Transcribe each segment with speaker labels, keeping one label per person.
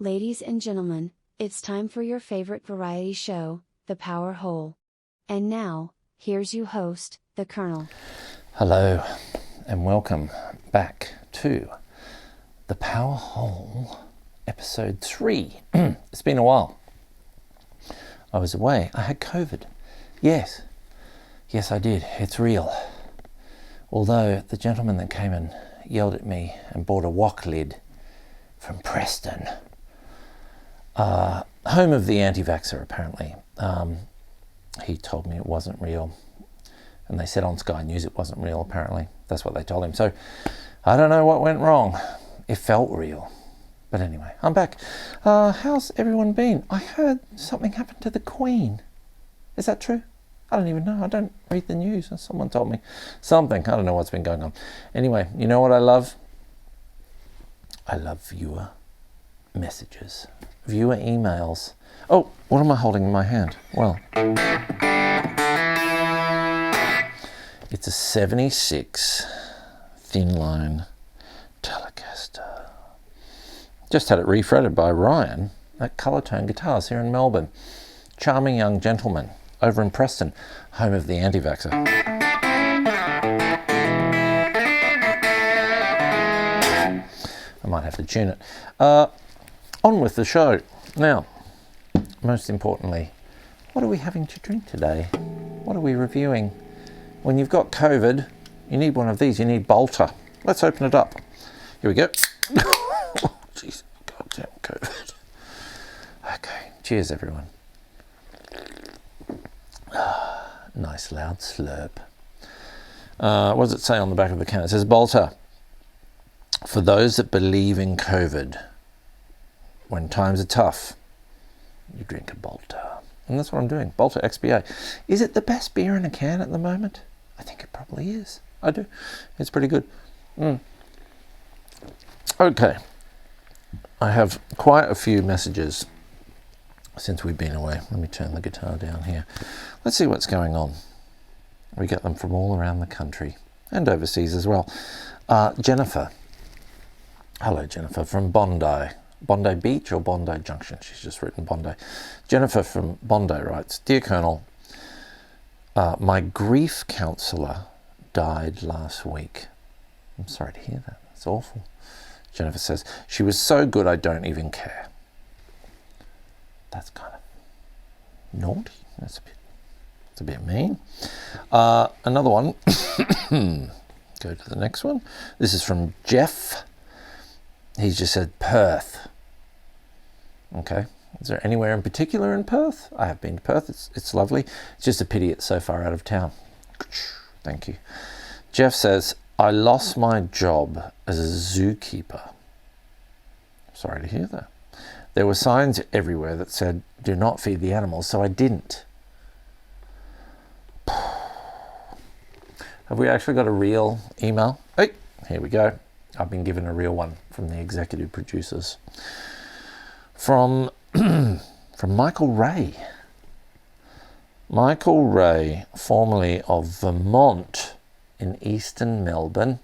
Speaker 1: Ladies and gentlemen, it's time for your favorite variety show, The Power Hole. And now, here's your host, the Colonel.
Speaker 2: Hello, and welcome back to The Power Hole, episode 3. It's been a while. I was away. I had COVID. Yes, I did. It's real. Although the gentleman that came and yelled at me and bought a wok lid from Preston, home of the anti-vaxxer apparently, he told me it wasn't real. And they said on Sky News it wasn't real, apparently. That's what they told him. So I don't know what went wrong. It felt real. But anyway, I'm back. How's everyone been? I heard something happened to the Queen. Is that true? I don't even know. I don't read the news. Someone told me something. I don't know what's been going on. Anyway, you know what I love? I love viewer messages. Viewer emails. Oh, what am I holding in my hand? Well, it's a 76 Thinline Telecaster. Just had it refretted by Ryan at Colour Tone Guitars here in Melbourne. Charming young gentleman over in Preston, home of the anti-vaxxer. I might have to tune it. On with the show. Now, most importantly, what are we having to drink today? What are we reviewing? When you've got COVID, you need one of these. You need Bolter. Let's open it up. Here we go. Oh, jeez, goddamn COVID. Okay, cheers everyone. Nice loud slurp. What does it say on the back of the can? It says Bolter. For those that believe in COVID, when times are tough, you drink a Bolter. And that's what I'm doing. Bolter XBA. Is it the best beer in a can at the moment? I think it probably is. I do. It's pretty good. Okay. I have quite a few messages since we've been away. Let me turn the guitar down here. Let's see what's going on. We get them from all around the country and overseas as well. Jennifer. Hello, Jennifer from Bondi. Bondi Beach or Bondi Junction? She's just written Bondi. Jennifer from Bondi writes, Dear Colonel, my grief counsellor died last week. I'm sorry to hear that. It's awful. Jennifer says, she was so good I don't even care. That's kind of naughty. That's a bit mean. Another one. Go to the next one. This is from Jeff. He's just said Perth. Okay. Is there anywhere in particular in Perth? I have been to Perth. It's lovely. It's just a pity it's so far out of town. Thank you. Jeff says, I lost my job as a zookeeper. Sorry to hear that. There were signs everywhere that said, do not feed the animals, so I didn't. Have we actually got a real email? Hey, here we go. I've been given a real one from the executive producers. From Michael Ray. Michael Ray, formerly of Vermont in eastern Melbourne.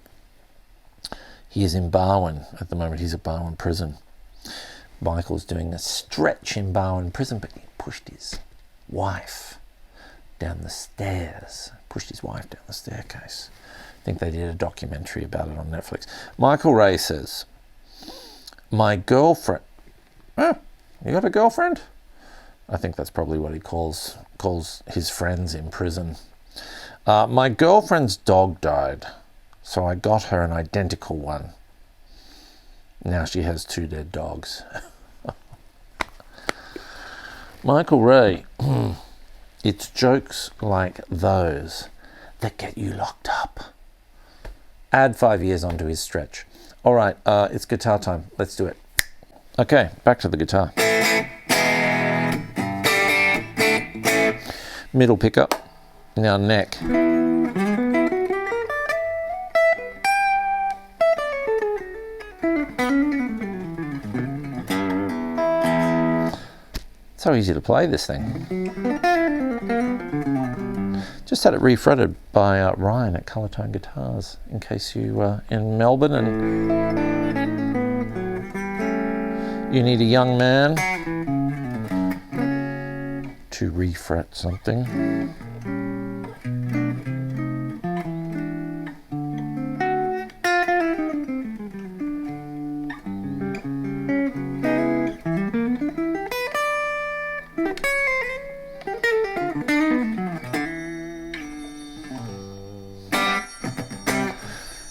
Speaker 2: He is in Barwon at the moment. He's at Barwon Prison. Michael's doing a stretch in Barwon Prison, but he pushed his wife down the stairs. Pushed his wife down the staircase. I think they did a documentary about it on Netflix. Michael Ray says, my girlfriend... Oh, you got a girlfriend? I think that's probably what he calls his friends in prison. My girlfriend's dog died, so I got her an identical one. Now she has 2 dead dogs. Michael Ray, it's jokes like those that get you locked up. Add 5 years onto his stretch. All right, it's guitar time. Let's do it. Okay, back to the guitar. Middle pickup, now neck. So easy to play this thing. Just had it refretted by Ryan at Colour Tone Guitars, in case you were in Melbourne and You need a young man to refret something.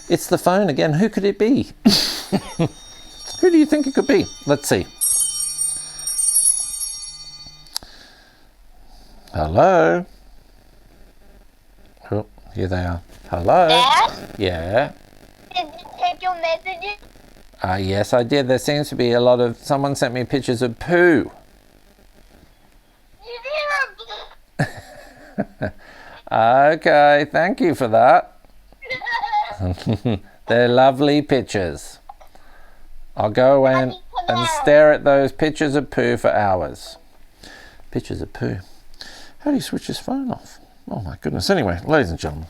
Speaker 2: It's the phone again. Who could it be? Who do you think it could be? Let's see. Hello? Oh, here they are. Hello?
Speaker 3: Dad?
Speaker 2: Yeah?
Speaker 3: Did you take your messages?
Speaker 2: Yes, I did. There seems to be a lot of... Someone sent me pictures of poo. Okay, thank you for that. They're lovely pictures. I'll go away and stare at those pictures of poo for hours. Pictures of poo. How do you switch this phone off? Oh my goodness. Anyway, ladies and gentlemen,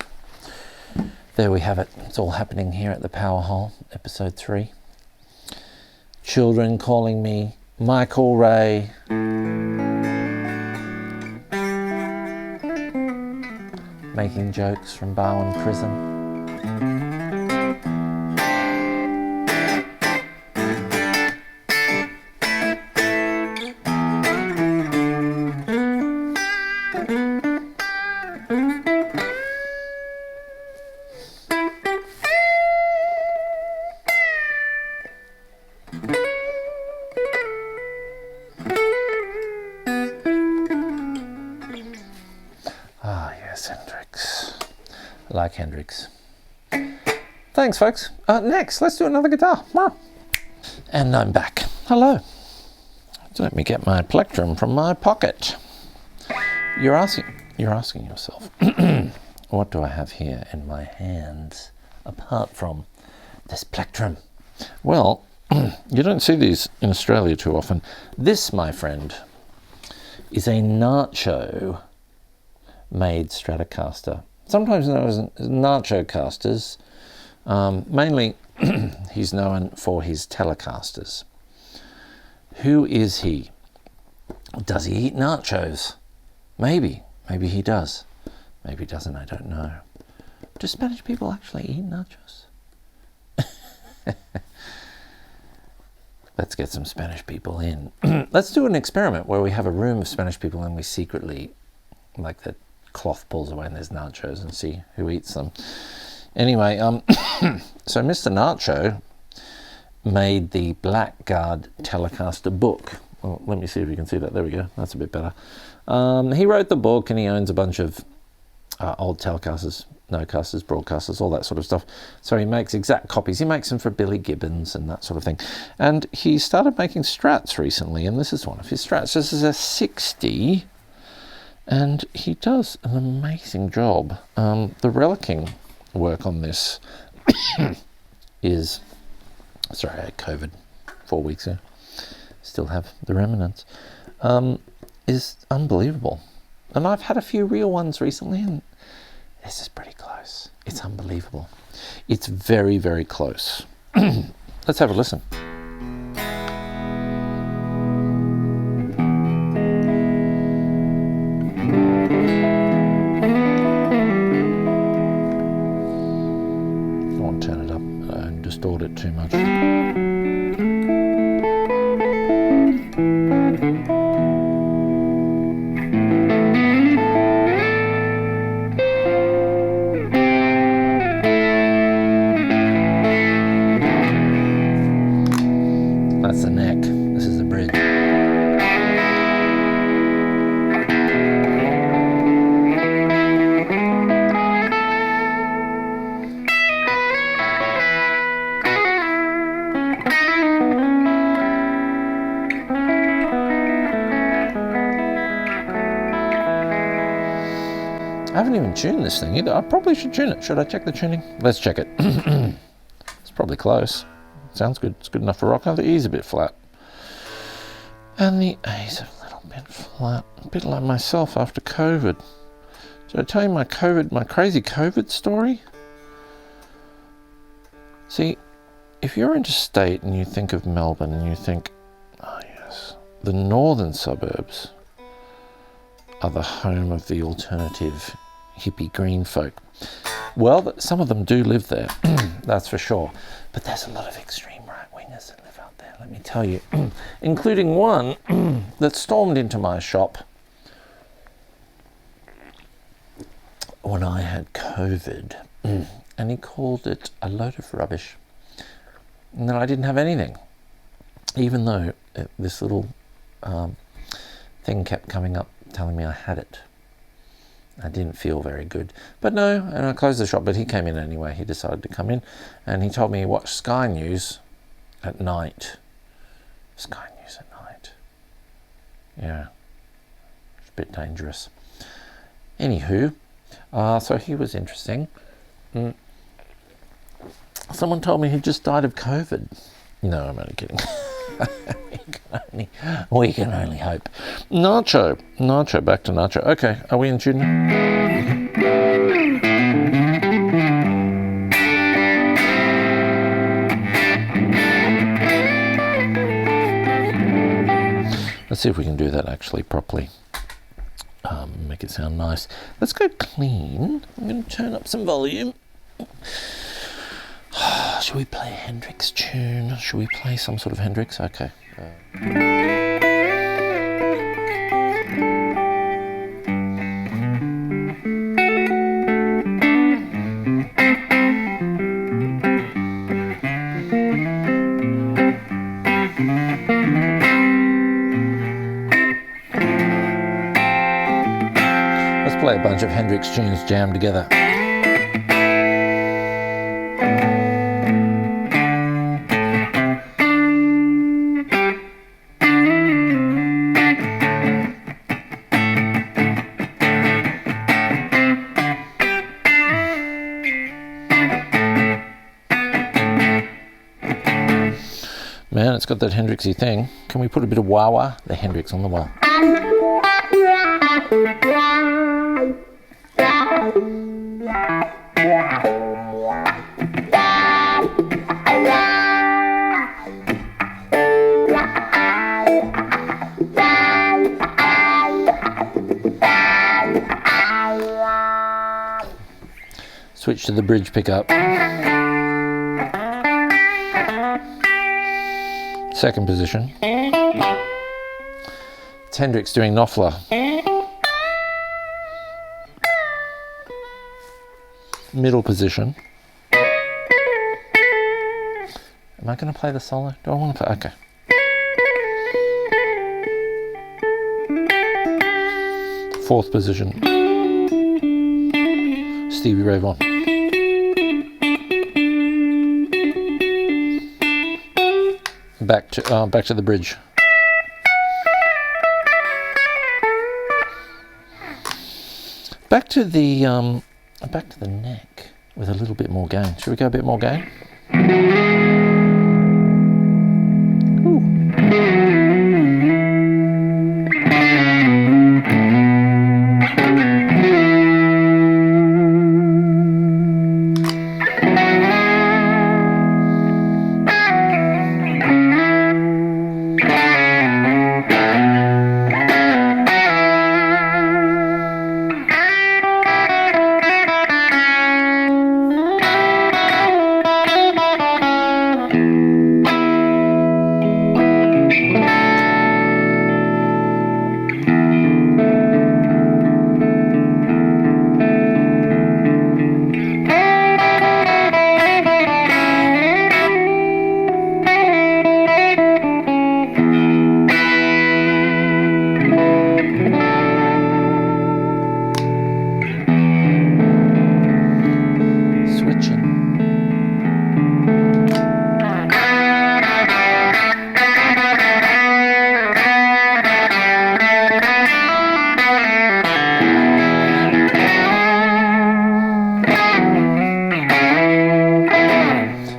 Speaker 2: there we have it. It's all happening here at the Power Hole, episode 3. Children calling me Michael Ray. Making jokes from Barwon Prison. Like Hendrix. Thanks, folks. Next, let's do another guitar. Wow. And I'm back. Hello. So let me get my plectrum from my pocket. You're asking yourself, what do I have here in my hands apart from this plectrum? Well, you don't see these in Australia too often. This, my friend, is a Nacho made Stratocaster. Sometimes known as Nachocasters. Mainly, he's known for his Telecasters. Who is he? Does he eat nachos? Maybe. Maybe he does. Maybe he doesn't, I don't know. Do Spanish people actually eat nachos? Let's get some Spanish people in. Let's do an experiment where we have a room of Spanish people and we secretly, like the cloth pulls away and there's nachos, and see who eats them. Anyway, so Mr. Nacho made the Blackguard Telecaster book. Well, let me see if you can see that. There we go. That's a bit better. He wrote the book and he owns a bunch of old Telecasters, Nocasters, Broadcasters, all that sort of stuff. So he makes exact copies. He makes them for Billy Gibbons and that sort of thing. And he started making Strats recently, and this is one of his Strats. This is a 60. And he does an amazing job. The relicking work on this is... Sorry, I had COVID 4 weeks ago. Still have the remnants. Is unbelievable. And I've had a few real ones recently, and this is pretty close. It's unbelievable. It's very, very close. Let's have a listen. Distort it too much. That's the neck. This is the bridge. I haven't even tuned this thing either. I probably should tune it. Should I check the tuning? Let's check it. It's probably close. Sounds good. It's good enough for rock. Oh, the E's a bit flat. And the A's a little bit flat. A bit like myself after COVID. Did I tell you my crazy COVID story? See, if you're interstate and you think of Melbourne and you think, the northern suburbs are the home of the alternative hippie green folk. Well, some of them do live there, that's for sure. But there's a lot of extreme right-wingers that live out there, let me tell you. Including one that stormed into my shop when I had COVID. And he called it a load of rubbish. And then I didn't have anything. Even though this little thing kept coming up telling me I had it. I didn't feel very good. But no, and I closed the shop, but he came in anyway. He decided to come in, and he told me he watched Sky News at night. Sky News at night. Yeah. It's a bit dangerous. Anywho, so he was interesting. Someone told me he just died of COVID. No, I'm only kidding. we can only hope. Nacho, back to Nacho. Okay, are we in tune now? Let's see if we can do that actually properly. Make it sound nice. Let's go clean. I'm going to turn up some volume. Should we play a Hendrix tune? Should we play some sort of Hendrix? Okay. Let's play a bunch of Hendrix tunes jammed together. Man, it's got that Hendrixy thing. Can we put a bit of wah-wah? The Hendrix on the wall. Switch to the bridge pickup. Second position. It's Hendrix doing Knopfler. Middle position. Am I going to play the solo? Do I want to play? Okay. Fourth position. Stevie Ray Vaughan. Back to the bridge. Back to the neck with a little bit more gain. Should we go a bit more gain?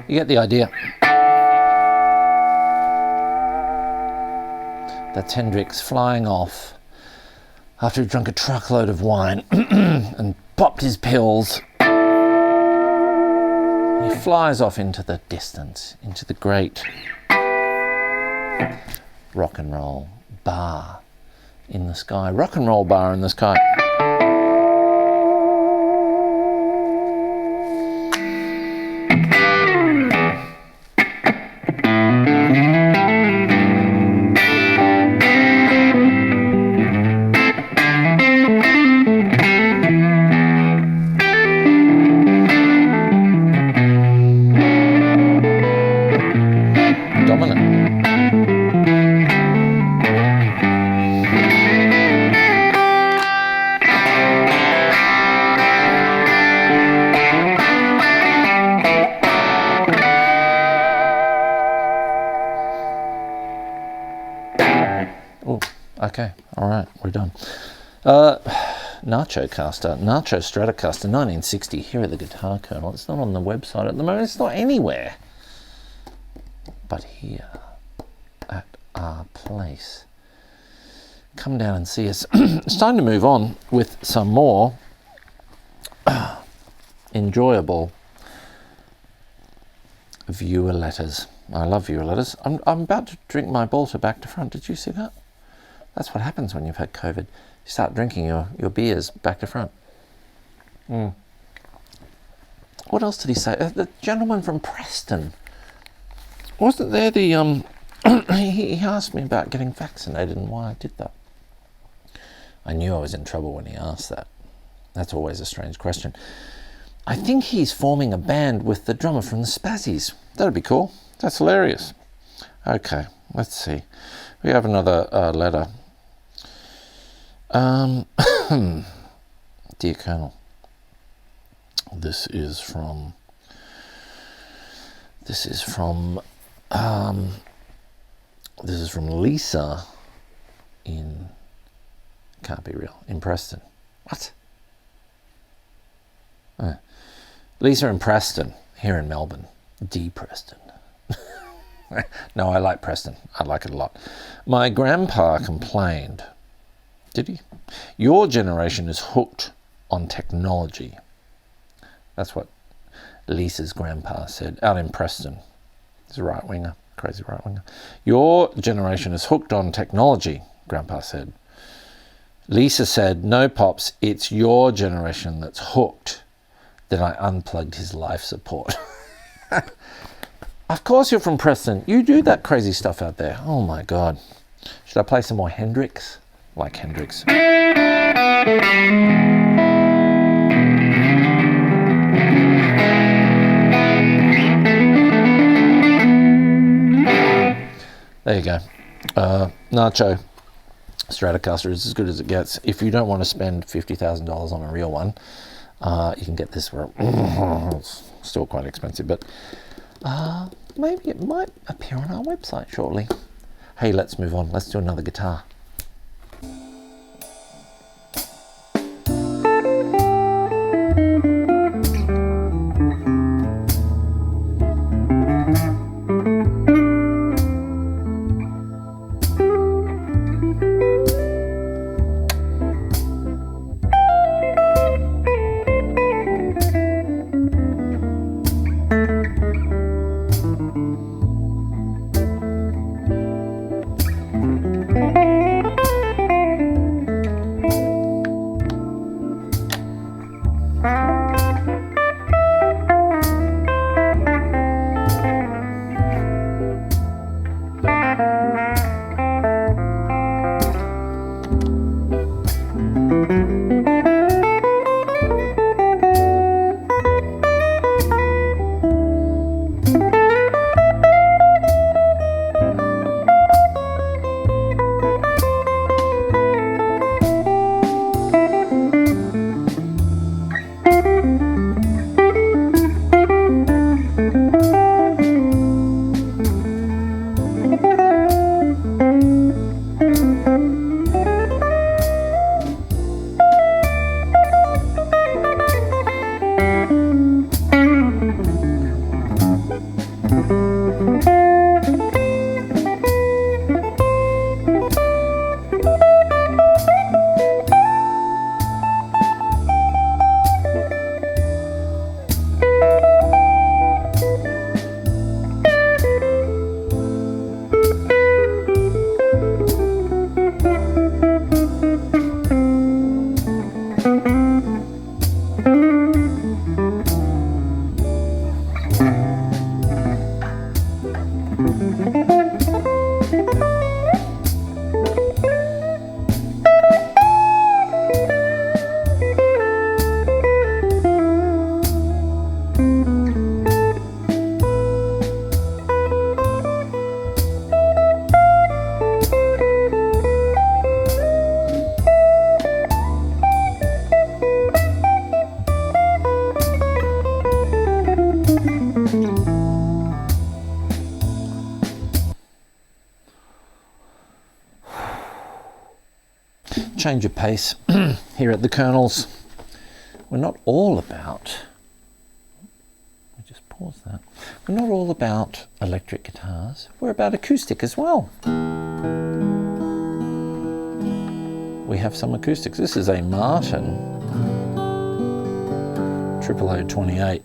Speaker 2: You get the idea. That's Hendrix flying off after he drunk a truckload of wine and popped his pills. He flies off into the distance, into the great rock and roll bar in the sky. Rock and roll bar in the sky. Okay, all right, we're done. Nachocaster, Nacho Stratocaster, 1960. Here at the Guitar Kernel. It's not on the website at the moment. It's not anywhere. But here at our place. Come down and see us. It's time to move on with some more enjoyable viewer letters. I love viewer letters. I'm about to drink my Balter back to front. Did you see that? That's what happens when you've had COVID. You start drinking your beers back to front. What else did he say? The gentleman from Preston. Wasn't there the... he asked me about getting vaccinated and why I did that. I knew I was in trouble when he asked that. That's always a strange question. I think he's forming a band with the drummer from the Spazzies. That'd be cool. That's hilarious. Okay, let's see. We have another letter. Dear Colonel, this is from Lisa in, can't be real, in Preston. What? Lisa in Preston, here in Melbourne. D Preston. No, I like Preston. I like it a lot. My grandpa complained. Did he? Your generation is hooked on technology. That's what Lisa's grandpa said out in Preston. He's a right-winger, crazy right-winger. Your generation is hooked on technology, grandpa said. Lisa said, no, Pops, it's your generation that's hooked. Then I unplugged his life support. Of course you're from Preston. You do that crazy stuff out there. Oh my God. Should I play some more Hendrix? Like Hendrix. There you go. Nacho Stratocaster is as good as it gets. If you don't want to spend $50,000 on a real one, you can get this for it's still quite expensive, but maybe it might appear on our website shortly. Hey, let's move on. Let's do another guitar. change of pace here at the Colonel's. We're not all about, let me just pause that, we're not all about electric guitars, we're about acoustic as well. We have some acoustics. This is a Martin 00028.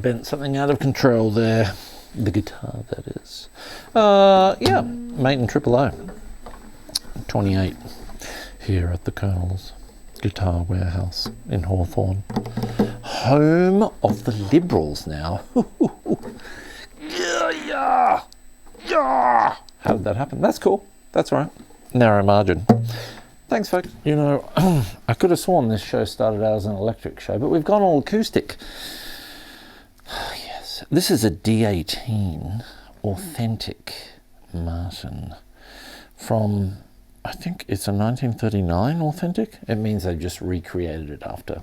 Speaker 2: Bent something out of control there. The guitar, that is. Yeah, Maiden 00028 here at the Colonel's Guitar Warehouse in Hawthorne. Home of the Liberals now. Yeah. How did that happen? That's cool. That's all right. Narrow margin. Thanks, folks. You know, I could have sworn this show started out as an electric show, but we've gone all acoustic. Yes, this is a D18 Authentic Martin from, I think it's a 1939 Authentic. It means they've just recreated it after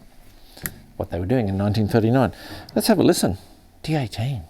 Speaker 2: what they were doing in 1939. Let's have a listen. D18.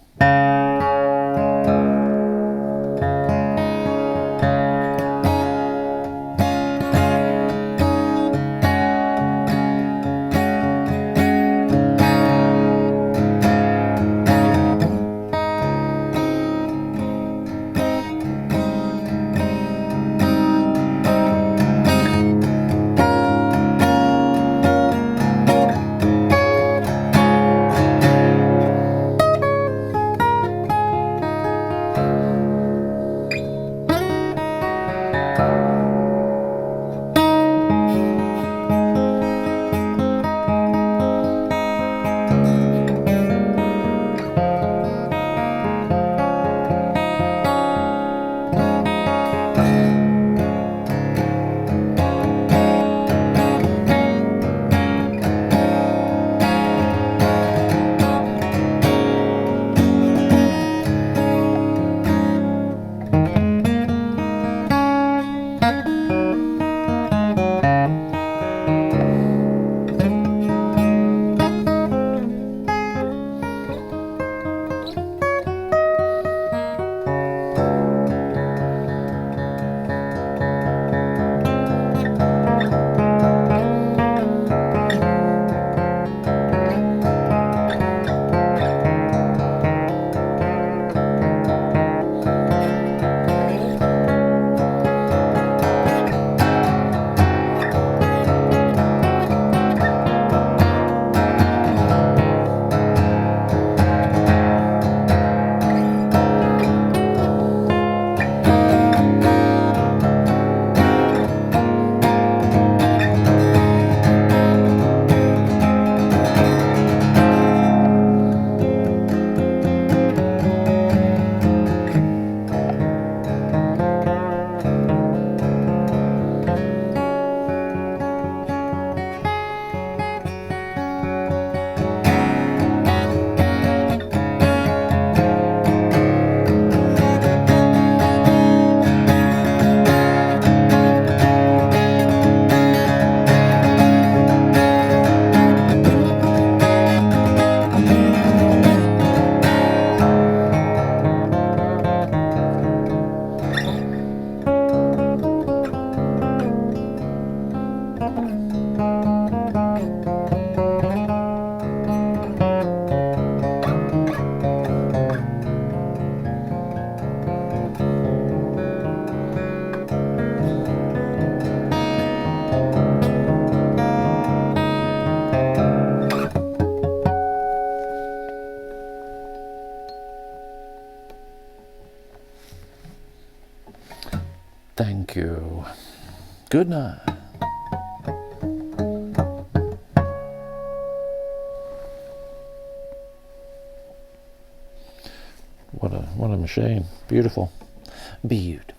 Speaker 2: Good night. What a machine. Beautiful. Beautiful.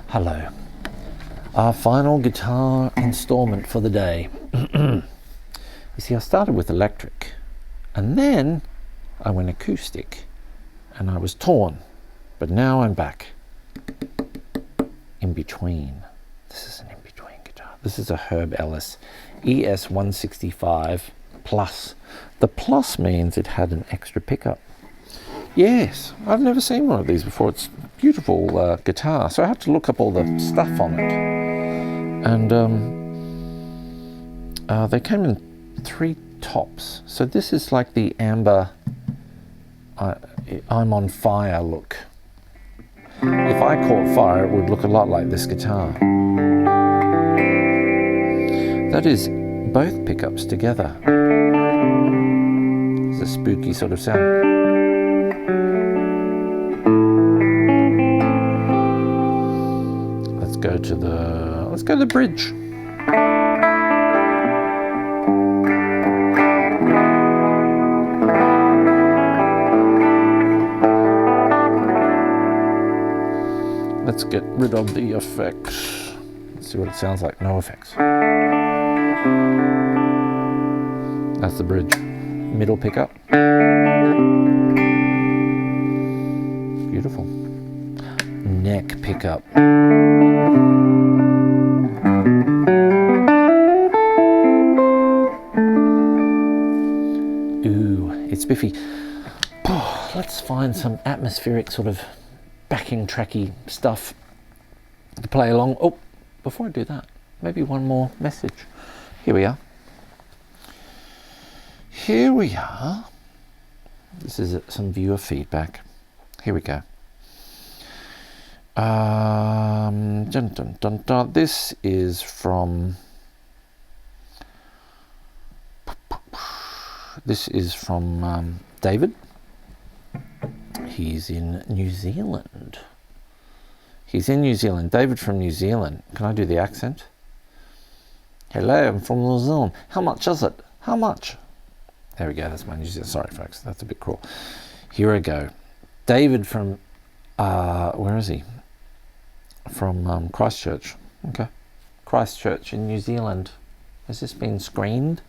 Speaker 2: Hello. Our final guitar installment for the day. You see, I started with electric and then I went acoustic and I was torn, but now I'm back in between. This is an in-between guitar. This is a Herb Ellis ES165 plus. The plus means it had an extra pickup. Yes, I've never seen one of these before. It's a beautiful guitar, so I had to look up all the stuff on it. And they came in 3 tops. So this is like the amber, I'm on fire look. If I caught fire, it would look a lot like this guitar. That is both pickups together. It's a spooky sort of sound. Let's go to the bridge. Let's get rid of the effects. Let's see what it sounds like. No effects. That's the bridge. Middle pickup. Beautiful. Neck pickup. Ooh, it's spiffy. Oh, let's find some atmospheric sort of backing tracky stuff to play along. Oh, before I do that, maybe one more message. Here we are. Here we are. This is some viewer feedback. Here we go. Dun, dun, dun, dun. This is from David. He's in New Zealand. David from New Zealand. Can I do the accent? Hello, I'm from New Zealand. How much is it? How much? There we go. That's my New Zealand. Sorry, folks. That's a bit cruel. Here I go. David from, where is he? From Christchurch. Okay. Christchurch in New Zealand. Has this been screened?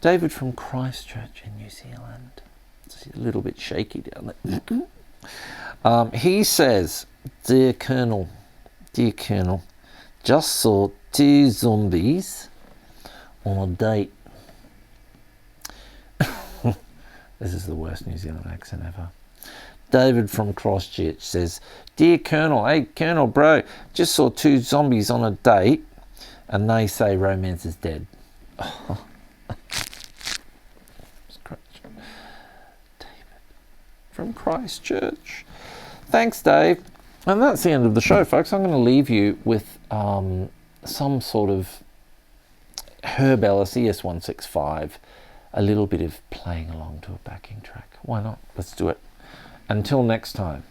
Speaker 2: David from Christchurch in New Zealand. It's a little bit shaky down there. He says, Dear Colonel, just saw 2 zombies on a date. This is the worst New Zealand accent ever. David from Christchurch says, Dear Colonel, hey Colonel bro, just saw 2 zombies on a date and they say romance is dead. David from Christchurch. Thanks, Dave. And that's the end of the show, folks. I'm going to leave you with some sort of Herb Ellis ES165, a little bit of playing along to a backing track. Why not? Let's do it. Until next time.